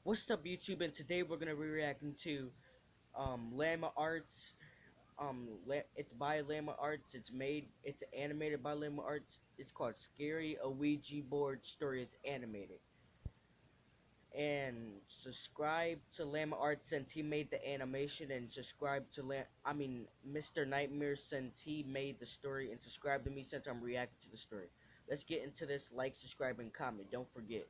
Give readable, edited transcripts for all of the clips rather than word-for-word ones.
What's up, YouTube? And today we're gonna be reacting to Llama Arts. It's by Llama Arts. It's animated by Llama Arts. It's called Scary, a Ouija board story. It's animated. And subscribe to Llama Arts since he made the animation, and subscribe to Mr. Nightmare since he made the story, and subscribe to me since I'm reacting to the story. Let's get into this. Like, subscribe, and comment. Don't forget.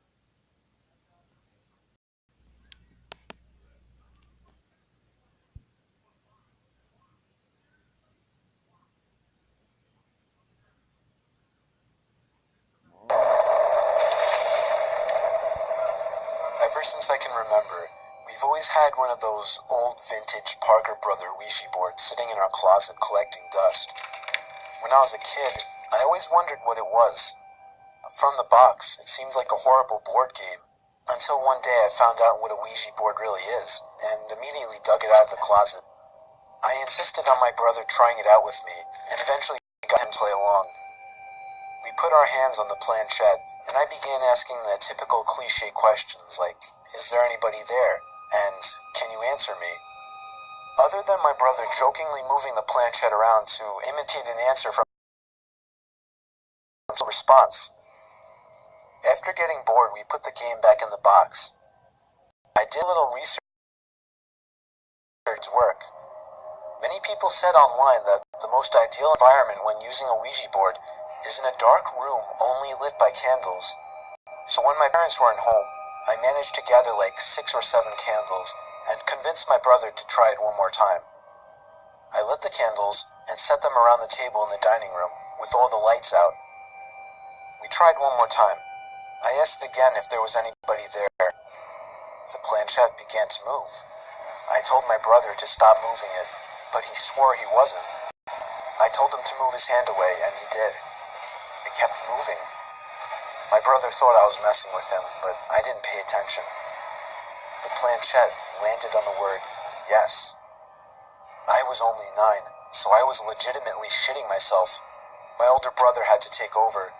Ever since I can remember, we've always had one of those old vintage Parker Brother Ouija boards sitting in our closet collecting dust. When I was a kid, I always wondered what it was. From the box, it seemed like a horrible board game, until one day I found out what a Ouija board really is, and immediately dug it out of the closet. I insisted on my brother trying it out with me, and eventually got him to play along. We put our hands on the planchette, and I began asking the typical cliche questions like, is there anybody there? And, can you answer me? Other than my brother jokingly moving the planchette around to imitate an answer from some response. After getting bored, we put the game back in the box. I did a little research work. Many people said online that the most ideal environment when using a Ouija board is in a dark room only lit by candles. So when my parents weren't home, I managed to gather like 6 or 7 candles and convinced my brother to try it one more time. I lit the candles and set them around the table in the dining room with all the lights out. We tried one more time. I asked again if there was anybody there. The planchette began to move. I told my brother to stop moving it, but he swore he wasn't. I told him to move his hand away, and he did. It kept moving. My brother thought I was messing with him, but I didn't pay attention. The planchette landed on the word, yes. I was only 9, so I was legitimately shitting myself. My older brother had to take over.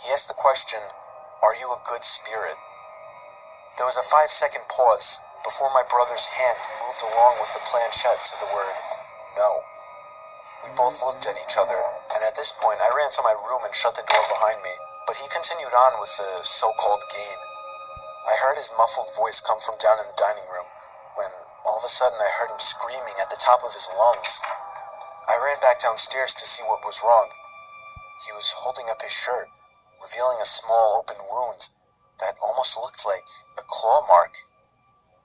He asked the question, are you a good spirit? There was a 5-second pause before my brother's hand moved along with the planchette to the word, no. We both looked at each other, and at this point I ran to my room and shut the door behind me, but he continued on with the so-called game. I heard his muffled voice come from down in the dining room, when all of a sudden I heard him screaming at the top of his lungs. I ran back downstairs to see what was wrong. He was holding up his shirt, revealing a small open wound that almost looked like a claw mark.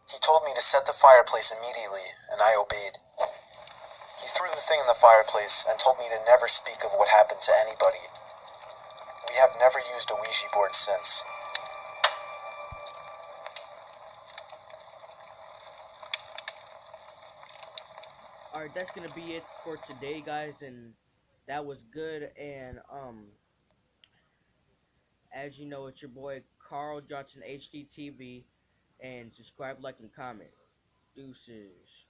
He told me to set the fireplace immediately, and I obeyed. He threw the thing in the fireplace and told me to never speak of what happened to anybody. We have never used a Ouija board since. Alright, that's gonna be it for today, guys, and that was good. And as you know, it's your boy Carl Johnson HDTV, and subscribe, like, and comment. Deuces.